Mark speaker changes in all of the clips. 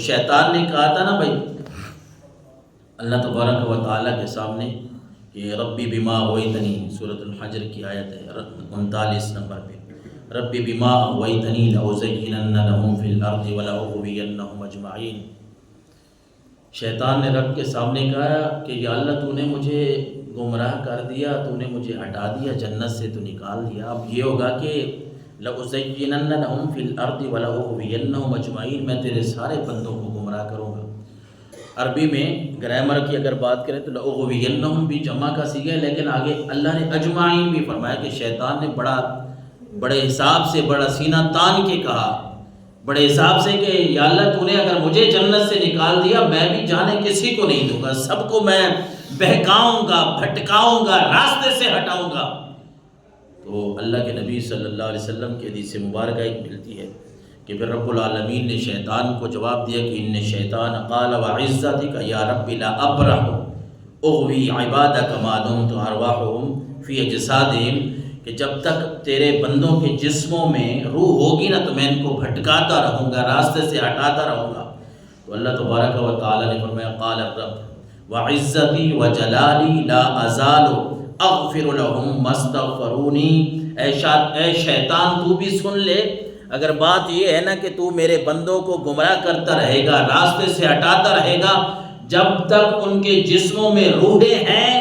Speaker 1: شیطان نے کہا تھا نا بھائی اللہ تبارک و تعالیٰ کے سامنے کہ ربی بما اغویتنی، سورۃ الحجر کی آیت ہے 39 نمبر پہ، ربی بما اغویتنی لأزینن لہم فی الارض ولأغوینہم اجمعین۔ شیطان نے رب کے سامنے کہا کہ یا اللہ تو نے مجھے گمراہ کر دیا، تو نے مجھے ہٹا دیا، جنت سے تو نکال دیا، اب یہ ہوگا کہ لأزینن لہم فی الارض ولأغوینہم اجمعین، میں تیرے سارے بندوں کو گمراہ کروں گا۔ عربی میں گرامر کی اگر بات کریں تو لأغوینہم بھی جمع کا صیغہ ہے، لیکن آگے اللہ نے اجمعین بھی فرمایا کہ شیطان نے بڑے حساب سے، بڑا سینہ تان کے کہا، بڑے حساب سے کہ یا اللہ تو نے اگر مجھے جنت سے نکال دیا، میں بھی جانے کسی کو نہیں دوں گا، سب کو میں بہکاؤں گا، بھٹکاؤں گا، راستے سے ہٹاؤں گا۔ تو اللہ کے نبی صلی اللہ علیہ وسلم کی حدیث مبارکہ ایک ملتی ہے کہ پھر رب العالمین نے شیطان کو جواب دیا کہ ان شیطان قال وعزتک یا رب لا ابرح اغوی عبادک ما دمت ارواحهم فی اجسادہم، کہ جب تک تیرے بندوں کے جسموں میں روح ہوگی نا تو میں ان کو بھٹکاتا رہوں گا، راستے سے ہٹاتا رہوں گا۔ تو اللہ تبارک و تعالیٰ نے فرمایا قال الرب وعزتی وجلالی لا ازال اغفر لهم ما استغفرونی۔ اے شیطان تو بھی سن لے، اگر بات یہ ہے نا کہ تو میرے بندوں کو گمراہ کرتا رہے گا، راستے سے ہٹاتا رہے گا، جب تک ان کے جسموں میں روحیں ہیں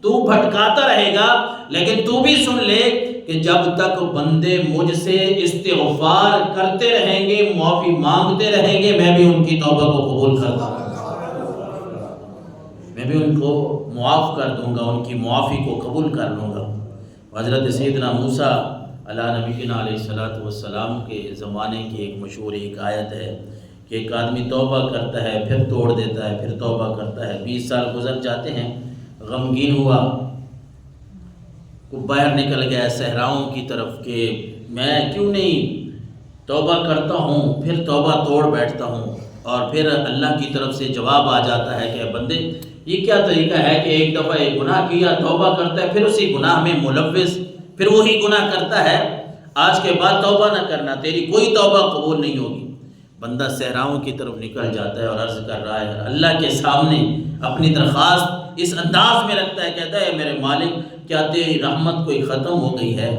Speaker 1: تو بھٹکاتا رہے گا، لیکن تو بھی سن لے کہ جب تک بندے مجھ سے استغفار کرتے رہیں گے، معافی مانگتے رہیں گے، میں بھی ان کی توبہ کو قبول کرتا ہوں، میں بھی ان کو معاف کر دوں گا، ان کی معافی کو قبول کر لوں گا۔ حضرت سیدنا موسیٰ علیہ نبینا علیہ الصلوۃ والسلام کے زمانے کی ایک مشہور ایک آیت ہے کہ ایک آدمی توبہ کرتا ہے، پھر توڑ دیتا ہے، پھر توبہ کرتا ہے، 20 سال گزر جاتے ہیں، غمگین ہوا، باہر نکل گیا صحراؤں کی طرف کہ میں کیوں نہیں توبہ کرتا ہوں، پھر توبہ توڑ بیٹھتا ہوں، اور پھر اللہ کی طرف سے جواب آ جاتا ہے کہ بندے یہ کیا طریقہ ہے کہ ایک دفعہ ایک گناہ کیا، توبہ کرتا ہے، پھر اسی گناہ میں ملوث، پھر وہی گناہ کرتا ہے، آج کے بعد توبہ نہ کرنا، تیری کوئی توبہ قبول نہیں ہوگی۔ بندہ صحراؤں کی طرف نکل جاتا ہے اور عرض کر رہا ہے اللہ کے سامنے اپنی درخواست اس انداز میں رکھتا ہے، کہتا ہے میرے مالک کیا تیری رحمت کوئی ختم ہو گئی ہے؟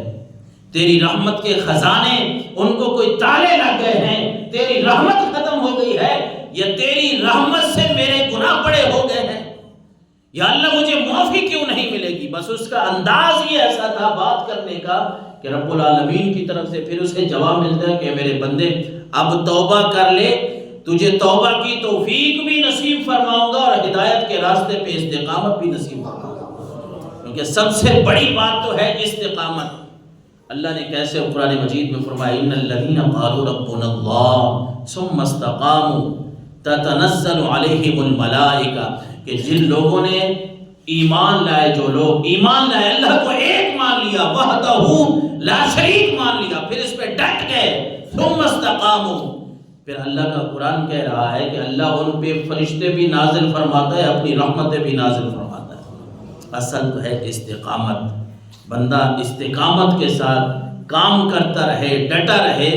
Speaker 1: تیری رحمت کے خزانے ان کو کوئی تالے لگ گئے ہیں؟ تیری رحمت ختم ہو گئی ہے یا تیری رحمت سے میرے گناہ بڑے ہو گئے ہیں؟ یا اللہ مجھے معافی کیوں نہیں ملے گی؟ بس اس کا انداز ہی ایسا تھا بات کرنے کا کہ رب العالمین کی طرف سے پھر اسے جواب ملتا ہے کہ میرے بندے اب توبہ کر لے، تجھے توبہ کی توفیق بھی نصیب فرماؤں گا اور ہدایت کے راستے پہ استقامت بھی نصیب فرماؤں گا، کیونکہ سب سے بڑی بات تو ہے استقامت۔ اللہ نے کیسے قرآن مجید میں فرمایا ان الذین قالوا ربنا اللہ ثم استقاموا تتنزل علیہم الملائکہ، کہ جن لوگوں نے ایمان لائے، جو لوگ ایمان لائے، اللہ کو ایک مان لیا، وحدہ لا شریک مان لیا، پھر اس پہ ڈٹ گئے، ثم استقاموا، پھر اللہ کا قرآن کہہ رہا ہے کہ اللہ ان پہ فرشتے بھی نازل فرماتا ہے، اپنی رحمتیں بھی نازل فرماتا ہے۔ اصل تو ہے استقامت، بندہ استقامت کے ساتھ کام کرتا رہے، ڈٹا رہے،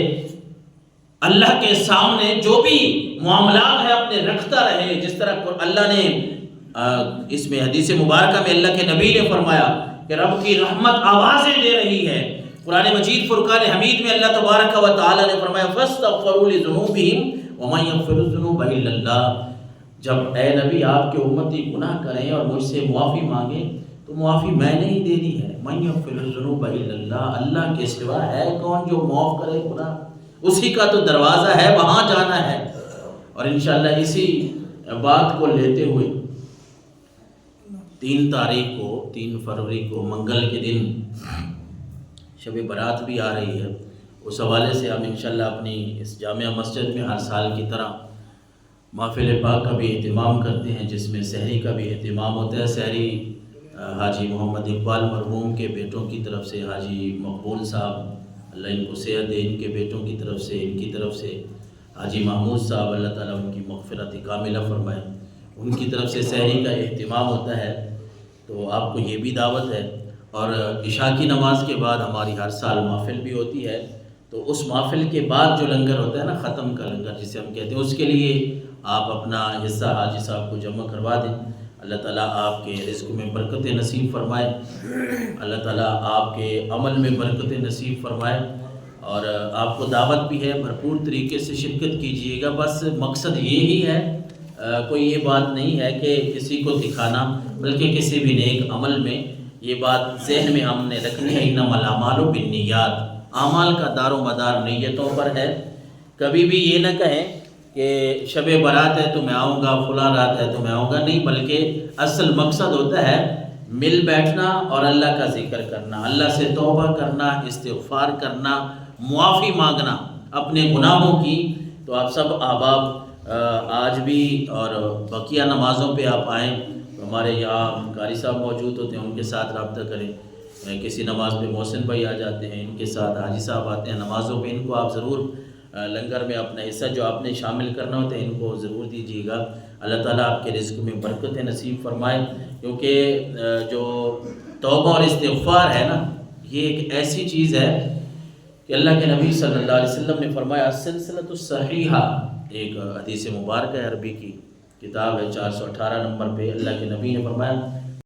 Speaker 1: اللہ کے سامنے جو بھی معاملات ہے اپنے رکھتا رہے، جس طرح اللہ نے اس میں حدیث مبارکہ میں اللہ کے نبی نے فرمایا کہ رب کی رحمت آوازیں دے رہی ہے۔ قرآن مجید فرقان حمید میں اللہ تبارک و تعالی نے فرمایا فاستغفروا لذنوبہم ومن یغفر الذنوب الا اللہ، جب اے نبی آپ کے امتی گناہ کریں اور مجھ سے معافی مانگیں تو معافی میں نے ہی دے دی ہے۔ من یغفر الذنوب الا اللہ، اللہ کے سوا ہے کون جو معاف کرے گناہ؟ اسی کا تو دروازہ ہے، وہاں جانا ہے۔ اور انشاءاللہ اسی بات کو لیتے ہوئے 3 تاریخ کو 3 فروری کو منگل کے دن شب برات بھی آ رہی ہے، اس حوالے سے ہم انشاءاللہ اپنی اس جامعہ مسجد میں ہر سال کی طرح محفل پاک کا بھی اہتمام کرتے ہیں، جس میں سحری کا بھی اہتمام ہوتا ہے۔ سحری حاجی محمد اقبال مرحوم کے بیٹوں کی طرف سے، حاجی مقبول صاحب اللہ ان کو صحت دے، ان کے بیٹوں کی طرف سے، ان کی طرف سے حاجی محمود صاحب اللہ تعالیٰ ان کی مغفرت کاملہ فرمائے، ان کی طرف سے سحری کا اہتمام ہوتا ہے، تو آپ کو یہ بھی دعوت ہے۔ اور عشاء کی نماز کے بعد ہماری ہر سال محفل بھی ہوتی ہے، تو اس محفل کے بعد جو لنگر ہوتا ہے نا، ختم کا لنگر جسے ہم کہتے ہیں، اس کے لیے آپ اپنا حصہ حاجی صاحب کو جمع کروا دیں۔ اللہ تعالیٰ آپ کے رزق میں برکت نصیب فرمائے، اللہ تعالیٰ آپ کے عمل میں برکت نصیب فرمائے، اور آپ کو دعوت بھی ہے، بھرپور طریقے سے شرکت کیجئے گا۔ بس مقصد یہی ہے، کوئی یہ بات نہیں ہے کہ کسی کو دکھانا، بلکہ کسی بھی نیک عمل میں یہ بات ذہن میں ہم نے رکھنی ہے، انما الاعمال بالنیات، اعمال کا دار و مدار نیتوں پر ہے۔ کبھی بھی یہ نہ کہیں کہ شب برات ہے تو میں آؤں گا، فلاں رات ہے تو میں آؤں گا، نہیں، بلکہ اصل مقصد ہوتا ہے مل بیٹھنا اور اللہ کا ذکر کرنا، اللہ سے توبہ کرنا، استغفار کرنا، معافی مانگنا اپنے گناہوں کی۔ تو آپ سب احباب آج بھی اور بقیہ نمازوں پہ آپ آئیں، ہمارے یہاں قاری صاحب موجود ہوتے ہیں، ان کے ساتھ رابطہ کریں۔ کسی نماز پہ محسن بھائی آ جاتے ہیں، ان کے ساتھ حاجی صاحب آتے ہیں نمازوں پہ، ان کو آپ ضرور لنگر میں اپنا حصہ جو آپ نے شامل کرنا ہوتا ہے ان کو ضرور دیجیے گا۔ اللہ تعالیٰ آپ کے رزق میں برکت نصیب فرمائے، کیونکہ جو توبہ اور استغفار ہے نا، یہ ایک ایسی چیز ہے کہ اللہ کے نبی صلی اللہ علیہ وسلم نے فرمایا السلسلۃ الصحیحہ، ایک حدیث مبارک ہے، عربی کی کتاب ہے، 418 نمبر پہ اللہ کے نبی نے فرمایا